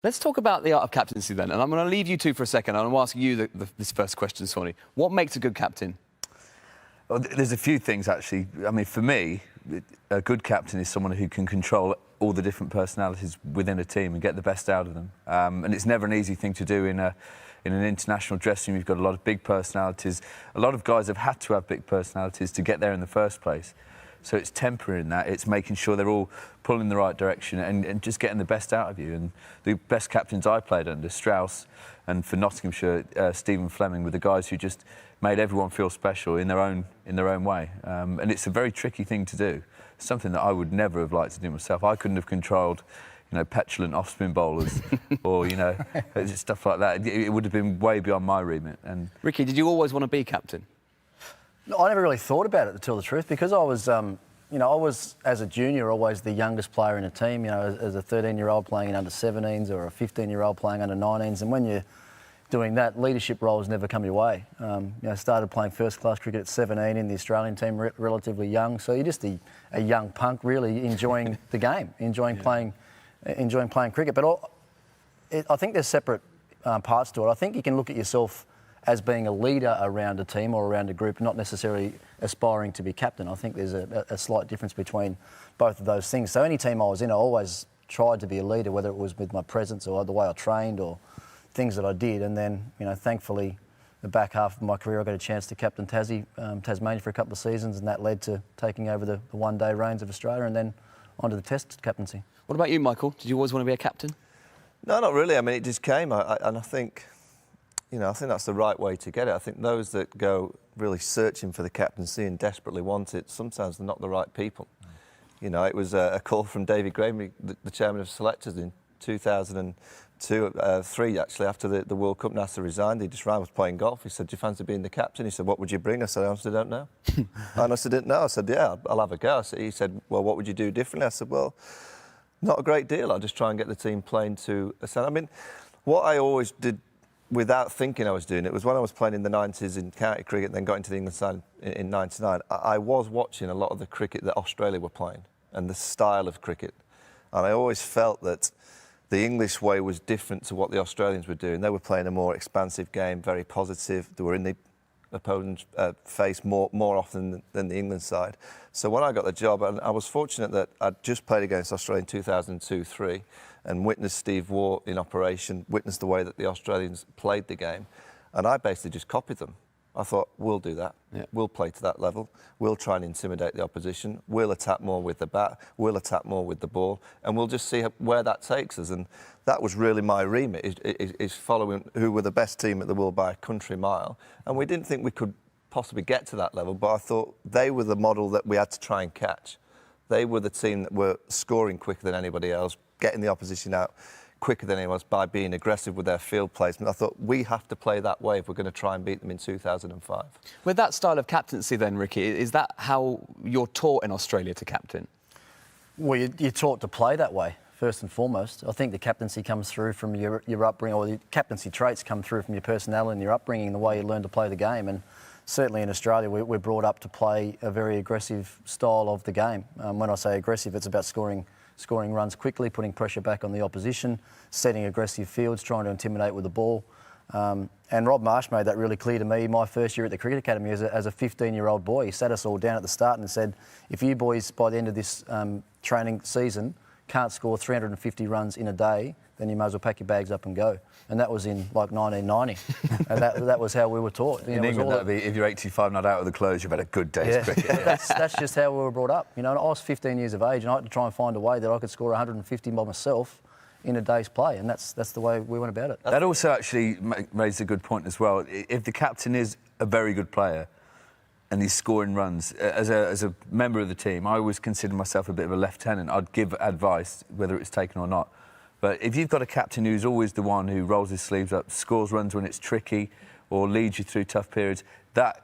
Let's talk about the art of captaincy then, and I'm going to leave you two for a second. I'm going to ask you this first question, Swanee. What makes a good captain? Well, there's a few things, actually. I mean, for me, a good captain is someone who can control all the different personalities within a team and get the best out of them. And it's never an easy thing to do in an international dressing room. You've got a lot of big personalities. A lot of guys have had to have big personalities to get there in the first place. So it's tempering that. It's making sure they're all pulling in the right direction and just getting the best out of you. And the best captains I played under, Strauss, and for Nottinghamshire, Stephen Fleming, were the guys who just made everyone feel special in their own way. And it's a very tricky thing to do. Something that I would never have liked to do myself. I couldn't have controlled, petulant off-spin bowlers or, stuff like that. It would have been way beyond my remit. And Ricky, did you always want to be captain? No, I never really thought about it, to tell the truth, because I was, I was, as a junior, always the youngest player in a team, as a 13-year-old playing in under-17s or a 15-year-old playing under-19s. And when you're doing that, leadership roles never come your way. Started playing first-class cricket at 17 in the Australian team, relatively young. So you're just a young punk, really enjoying the game, enjoying playing cricket. But I think there's separate parts to it. I think you can look at yourself as being a leader around a team or around a group, not necessarily aspiring to be captain. I think there's a slight difference between both of those things. So any team I was in, I always tried to be a leader, whether it was with my presence or the way I trained or things that I did. And then, thankfully, the back half of my career, I got a chance to captain Tasmania for a couple of seasons, and that led to taking over the one-day reins of Australia and then onto the Test captaincy. What about you, Michael? Did you always want to be a captain? No, not really. I mean, it just came, and I think, I think that's the right way to get it. I think those that go really searching for the captaincy and desperately want it, sometimes they're not the right people. It was a call from David Graeme, the chairman of selectors, in 2003, actually, after the World Cup. Nasser resigned. He just ran, was playing golf. He said, "Do you fancy being the captain?" He said, "What would you bring?" I said, "I honestly don't know." I honestly didn't know. I said, "Yeah, I'll have a go." He said, "Well, what would you do differently?" I said, "Well, not a great deal. I'll just try and get the team playing to a standard." I mean, what I always did, without thinking I was doing it, was when I was playing in the 90s in county cricket and then got into the England side in 99, I was watching a lot of the cricket that Australia were playing and the style of cricket. And I always felt that the English way was different to what the Australians were doing. They were playing a more expansive game, very positive. They were in the opponent's face more often than the England side. So when I got the job, and I was fortunate that I'd just played against Australia in 2002-03 and witnessed Steve Waugh in operation, witnessed the way that the Australians played the game, and I basically just copied them. I thought, we'll do that. Yeah. We'll play to that level. We'll try and intimidate the opposition. We'll attack more with the bat. We'll attack more with the ball. And we'll just see where that takes us. And that was really my remit, is following who were the best team at the world by a country mile. And we didn't think we could possibly get to that level, but I thought they were the model that we had to try and catch. They were the team that were scoring quicker than anybody else, getting the opposition out quicker than anyone else by being aggressive with their field placement. I thought, we have to play that way if we're going to try and beat them in 2005. With that style of captaincy then, Ricky, is that how you're taught in Australia to captain? Well, you're taught to play that way, first and foremost. I think the captaincy comes through from your upbringing, or the captaincy traits come through from your personality and your upbringing and the way you learn to play the game. And certainly in Australia, we're brought up to play a very aggressive style of the game. When I say aggressive, it's about scoring runs quickly, putting pressure back on the opposition, setting aggressive fields, trying to intimidate with the ball. And Rob Marsh made that really clear to me my first year at the Cricket Academy as a 15-year-old boy. He sat us all down at the start and said, if you boys, by the end of this training season, can't score 350 runs in a day, then you might as well pack your bags up and go. And that was in, 1990. And that was how we were taught. In England, that'd be, if you're 85 not out of the clothes, you've had a good day's cricket. Yeah. That's just how we were brought up. And I was 15 years of age, and I had to try and find a way that I could score 150 by myself in a day's play, and that's the way we went about it. That also actually raised a good point as well. If the captain is a very good player and he's scoring runs, as a member of the team, I always consider myself a bit of a lieutenant. I'd give advice, whether it's taken or not. But if you've got a captain who's always the one who rolls his sleeves up, scores runs when it's tricky, or leads you through tough periods, that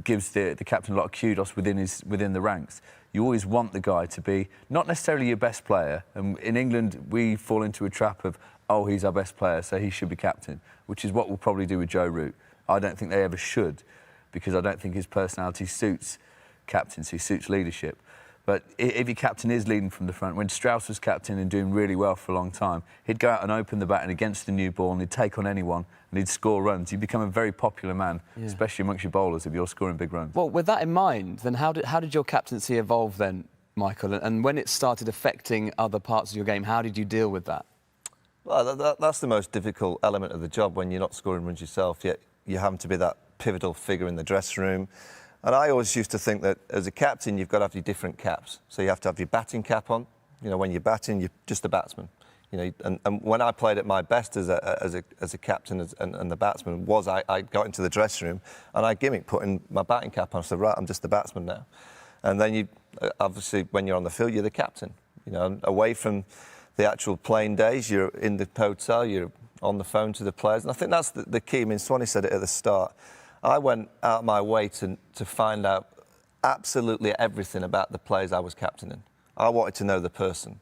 gives the captain a lot of kudos within the ranks. You always want the guy to be not necessarily your best player. And in England, we fall into a trap of, oh, he's our best player, so he should be captain, which is what we'll probably do with Joe Root. I don't think they ever should, because I don't think his personality suits captaincy, suits leadership. But if your captain is leading from the front, when Strauss was captain and doing really well for a long time, he'd go out and open the batting against the new ball and he'd take on anyone and he'd score runs. He'd become a very popular man, especially amongst your bowlers if you're scoring big runs. Well, with that in mind, then how did your captaincy evolve then, Michael? And when it started affecting other parts of your game, how did you deal with that? Well, that's the most difficult element of the job when you're not scoring runs yourself, yet you have to be that pivotal figure in the dressing room. And I always used to think that as a captain, you've got to have your different caps. So you have to have your batting cap on. You know, when you're batting, you're just a batsman. You know, and when I played at my best as a captain and the batsman was I got into the dressing room and I gimmicked putting my batting cap on. I said, right, I'm just the batsman now. And then you, obviously, when you're on the field, you're the captain. You know, away from the actual playing days, you're in the hotel, you're on the phone to the players. And I think that's the key. I mean, Swanee said it at the start. I went out of my way to find out absolutely everything about the players I was captaining. I wanted to know the person.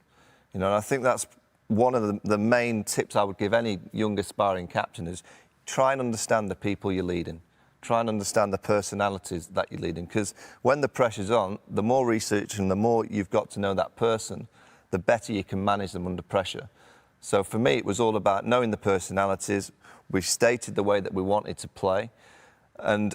You know, and I think that's one of the main tips I would give any young aspiring captain is try and understand the people you're leading. Try and understand the personalities that you're leading. Because when the pressure's on, the more research and the more you've got to know that person, the better you can manage them under pressure. So for me, it was all about knowing the personalities. We stated the way that we wanted to play. And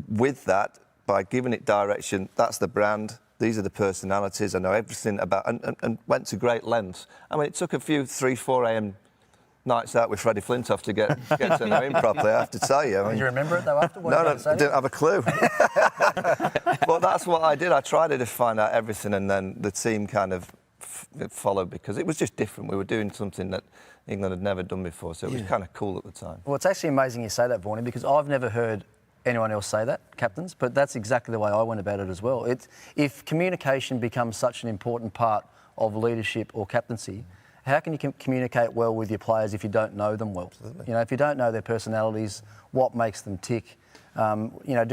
with that, by giving it direction, that's the brand, these are the personalities, I know everything about, and went to great lengths. I mean, it took a few 3, 4 a.m. nights out with Freddie Flintoff to get to know him properly, I have to tell you. I mean, Did you remember it, though, after? No, I didn't have a clue. But that's what I did. I tried to find out everything, and then the team kind of followed because it was just different. We were doing something that England had never done before, so it was kind of cool at the time. Well, it's actually amazing you say that, Vaughan, because I've never heard anyone else say that, captains, but that's exactly the way I went about it as well. If communication becomes such an important part of leadership or captaincy, how can you communicate well with your players if you don't know them well? Absolutely. You know, if you don't know their personalities, what makes them tick? You know,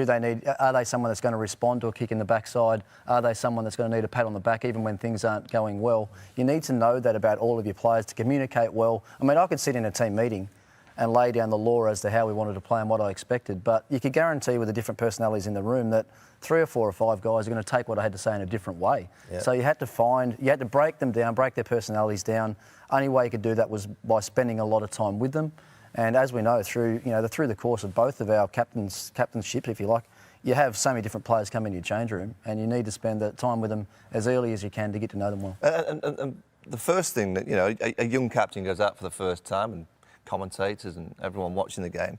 are they someone that's going to respond to a kick in the backside? Are they someone that's going to need a pat on the back even when things aren't going well? You need to know that about all of your players to communicate well. I mean, I could sit in a team meeting and lay down the law as to how we wanted to play and what I expected, but you could guarantee with the different personalities in the room that 3 or 4 or 5 guys are going to take what I had to say in a different way. Yeah. So you had to break them down, break their personalities down. Only way you could do that was by spending a lot of time with them. And as we know, through the course of both of our captainships, if you like, you have so many different players come into your change room, and you need to spend that time with them as early as you can to get to know them well. And the first thing that, you know, a young captain goes out for the first time, and commentators and everyone watching the game,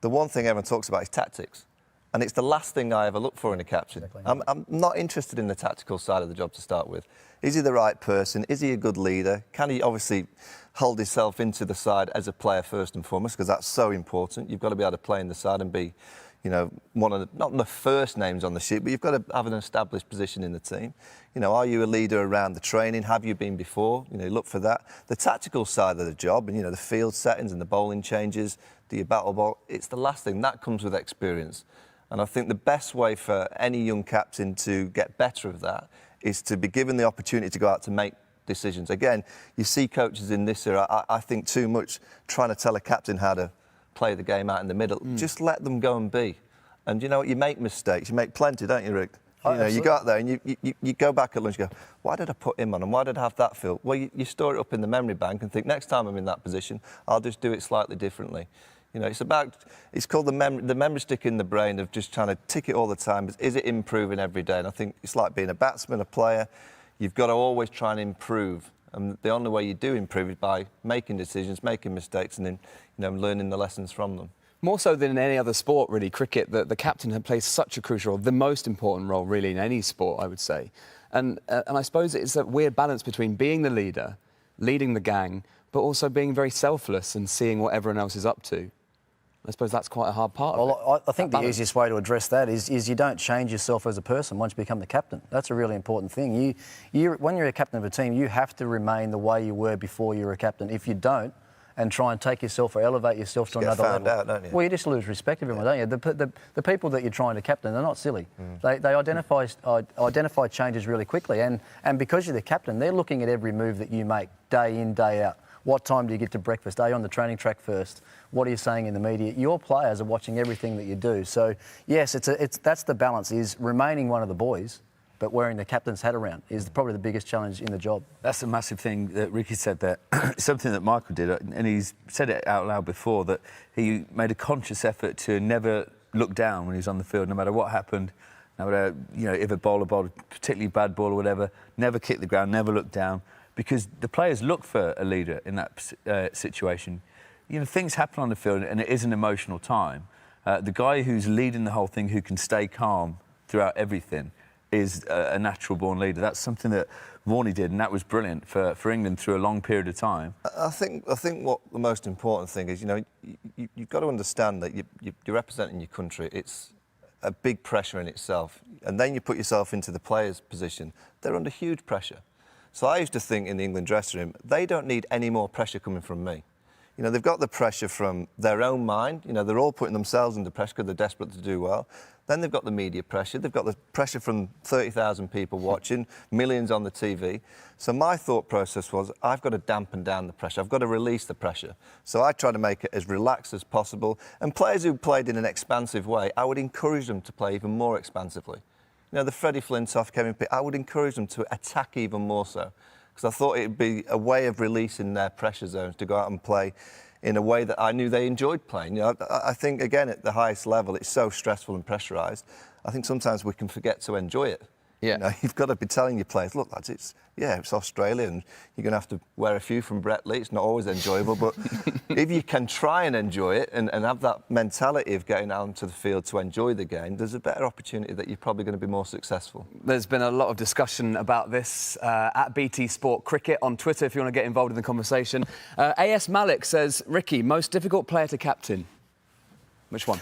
the one thing everyone talks about is tactics. And it's the last thing I ever look for in a captain. Exactly. I'm not interested in the tactical side of the job to start with. Is he the right person? Is he a good leader? Can he obviously hold himself into the side as a player first and foremost, because that's so important. You've got to be able to play in the side and be, you know, one of the, not the first names on the sheet, but you've got to have an established position in the team. You know, are you a leader around the training? Have you been before? You know, look for that. The tactical side of the job, and, you know, the field settings and the bowling changes, do you battle ball? It's the last thing. That comes with experience. And I think the best way for any young captain to get better of that is to be given the opportunity to go out to make decisions. Again, you see coaches in this era, I think too much trying to tell a captain how to play the game out in the middle. Just let them go and be. And you know what, you make mistakes. You make plenty, don't you, Rick? You know, you go out there and you go back at lunch and go, why did I put him on and why did I have that feel? Well, you store it up in the memory bank and think, next time I'm in that position, I'll just do it slightly differently. You know, it's called the memory stick in the brain of just trying to tick it all the time. Is it improving every day? And I think it's like being a batsman, a player. You've got to always try and improve. And the only way you do improve is by making decisions, making mistakes, and then, you know, learning the lessons from them. More so than in any other sport, really, cricket, the captain had played such a crucial role, the most important role, really, in any sport, I would say. And I suppose it's that weird balance between being the leader, leading the gang, but also being very selfless and seeing what everyone else is up to. I suppose that's quite a hard part of it. Well, I think the easiest way to address that is you don't change yourself as a person once you become the captain. That's a really important thing. When you're a captain of a team, you have to remain the way you were before you were a captain. If you don't, and try and take yourself or elevate yourself to another level. Out, don't you? Well, you just lose respect of everyone, don't you? The people that you're trying to captain, they're not silly. They identify changes really quickly, and because you're the captain, they're looking at every move that you make day in, day out. What time do you get to breakfast? Are you on the training track first? What are you saying in the media? Your players are watching everything that you do. So yes, that's the balance: is remaining one of the boys, but wearing the captain's hat around is probably the biggest challenge in the job. That's a massive thing that Ricky said there. Something that Michael did, and he's said it out loud before, that he made a conscious effort to never look down when he was on the field, no matter what happened, no matter, if a bowler bowled a particularly bad ball or whatever, never kick the ground, never look down, because the players look for a leader in that situation. Things happen on the field, and it is an emotional time. The guy who's leading the whole thing, who can stay calm throughout everything, is a natural-born leader. That's something that Vaughan did, and that was brilliant for England through a long period of time. I think what the most important thing is, you've got to understand that you're representing your country. It's a big pressure in itself. And then you put yourself into the players' position. They're under huge pressure. So I used to think in the England dressing room, they don't need any more pressure coming from me. They've got the pressure from their own mind. They're all putting themselves under pressure because they're desperate to do well. Then they've got the media pressure. They've got the pressure from 30,000 people watching, millions on the TV. So my thought process was, I've got to dampen down the pressure. I've got to release the pressure. So I try to make it as relaxed as possible. And players who played in an expansive way, I would encourage them to play even more expansively. The Freddie Flintoff, Kevin Pitt, I would encourage them to attack even more so. Because I thought it would be a way of releasing their pressure zones to go out and play in a way that I knew they enjoyed playing. I think, again, at the highest level, it's so stressful and pressurised. I think sometimes we can forget to enjoy it. Yeah. You've got to be telling your players, look, lads, it's Australia, and you're going to have to wear a few from Brett Lee. It's not always enjoyable, but if you can try and enjoy it and have that mentality of getting out onto the field to enjoy the game, there's a better opportunity that you're probably going to be more successful. There's been a lot of discussion about this at BT Sport Cricket on Twitter, if you want to get involved in the conversation. AS Malik says, Ricky, most difficult player to captain? Which one?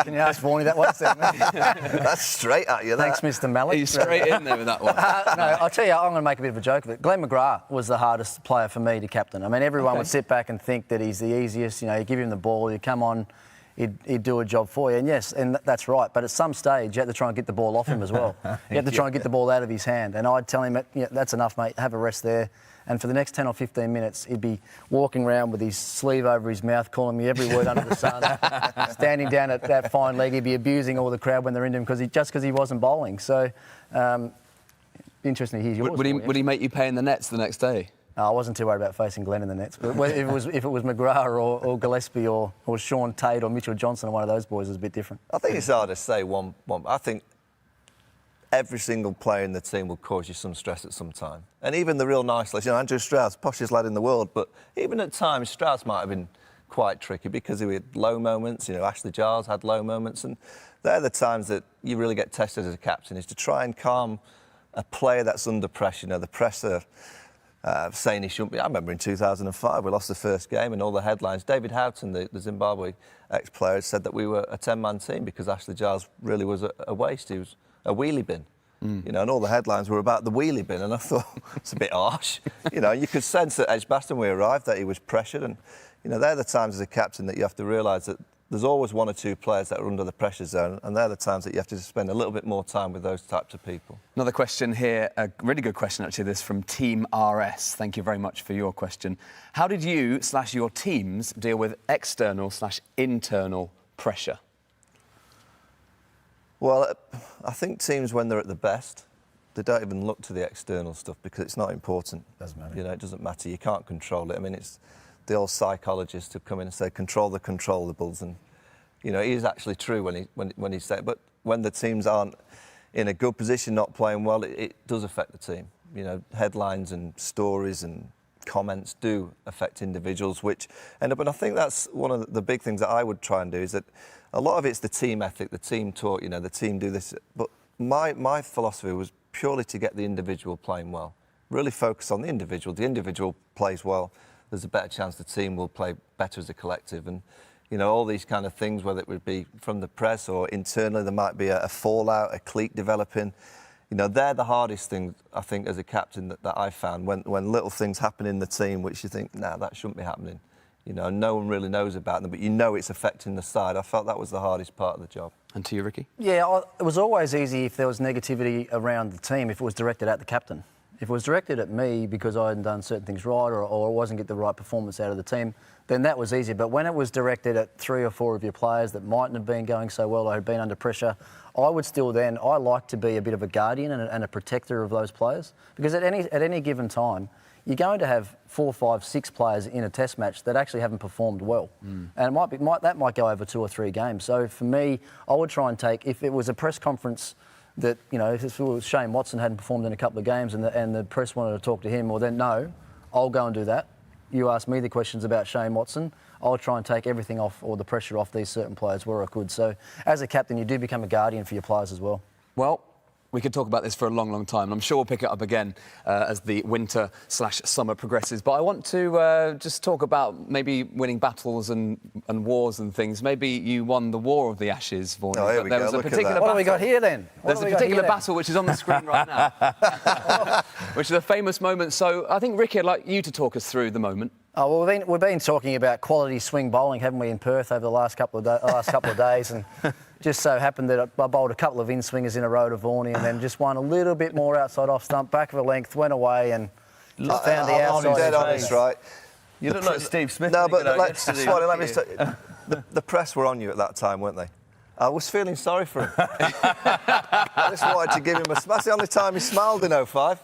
Can you ask Vaughan that one? That's straight at you, that. Thanks, Mr. Malik. He's straight in there with that one. No, I'll tell you, I'm going to make a bit of a joke of it. Glenn McGrath was the hardest player for me to captain. I mean, everyone would sit back and think that he's the easiest. You give him the ball, you come on, he'd do a job for you. And yes, and that's right. But at some stage, you had to try and get the ball off him as well. You had to try and get the ball out of his hand. And I'd tell him, that's enough, mate, have a rest there. And for the next 10 or 15 minutes, he'd be walking around with his sleeve over his mouth, calling me every word under the sun, standing down at that fine leg. He'd be abusing all the crowd when they're into him because he wasn't bowling. So, interesting to hear yours. Would he make you pay in the nets the next day? No, I wasn't too worried about facing Glenn in the nets. But if it was McGrath or Gillespie or Sean Tate or Mitchell Johnson or one of those boys, it was a bit different. I think it's hard to say one. I think every single player in the team will cause you some stress at some time. And even the real nice lads, Andrew Strauss, poshest lad in the world, but even at times Strauss might have been quite tricky because he had low moments. Ashley Giles had low moments, and they're the times that you really get tested as a captain, is to try and calm a player that's under pressure. The pressure saying he shouldn't be. I remember in 2005 we lost the first game and all the headlines. David Houghton, the Zimbabwe ex-player, said that we were a 10-man team because Ashley Giles really was a waste. He was a wheelie bin. And all the headlines were about the wheelie bin, and I thought, it's a bit harsh. You could sense at Edgbaston when we arrived that he was pressured, and, they're the times as a captain that you have to realise that there's always one or two players that are under the pressure zone, and they're the times that you have to spend a little bit more time with those types of people. Another question here, a really good question actually, this from Team RS. Thank you very much for your question. How did you/your teams deal with external/internal pressure? Well, I think teams, when they're at the best, they don't even look to the external stuff because it's not important. Doesn't matter. It doesn't matter. You can't control it. I mean, it's the old psychologists who come in and say, control the controllables. And, it is actually true when he said, but when the teams aren't in a good position, not playing well, it does affect the team. Headlines and stories and comments do affect individuals, which end up, and I think that's one of the big things that I would try and do, is that a lot of it's the team ethic, the team talk, the team do this. But my philosophy was purely to get the individual playing well. Really focus on the individual. The individual plays well, there's a better chance the team will play better as a collective. And, all these kind of things, whether it would be from the press or internally, there might be a fallout, a clique developing. They're the hardest things, I think, as a captain that I've found, when little things happen in the team which you think, that shouldn't be happening. No one really knows about them, but it's affecting the side. I felt that was the hardest part of the job. And to you, Ricky? Yeah, it was always easy if there was negativity around the team, if it was directed at the captain. If it was directed at me because I hadn't done certain things right or I wasn't getting the right performance out of the team, then that was easy. But when it was directed at 3 or 4 of your players that mightn't have been going so well or had been under pressure, I would still then, I like to be a bit of a guardian and a protector of those players. Because at any given time, you're going to have 4, 5, 6 players in a test match that actually haven't performed well. And that might go over 2 or 3 games. So for me, I would try and take, if it was a press conference that, you know, if Shane Watson hadn't performed in a couple of games and the press wanted to talk to him, well then no, I'll go and do that. You ask me the questions about Shane Watson, I'll try and take everything off or the pressure off these certain players where I could. So as a captain, you do become a guardian for your players as well. Well, we could talk about this for a long, long time. I'm sure we'll pick it up again as the winter/summer progresses. But I want to just talk about maybe winning battles and wars and things. Maybe you won the War of the Ashes, Vaughan. Oh, here we there go. was a Look at particular that. What have we got here then? There's a particular battle which is on the screen right now, which is a famous moment. So I think, Ricky, I'd like you to talk us through the moment. Oh, well, we've been talking about quality swing bowling, haven't we, in Perth over the last couple of days, and just so happened that I bowled a couple of in-swingers in a row to Vaughan and then just won a little bit more outside off stump, back of a length, went away and just found the outside. I'm dead honest, right? You look like Steve Smith. No, but yesterday, Swanee, let me you? say, the press were on you at that time, weren't they? I was feeling sorry for him. I just wanted to give him a... That's the only time he smiled in 05.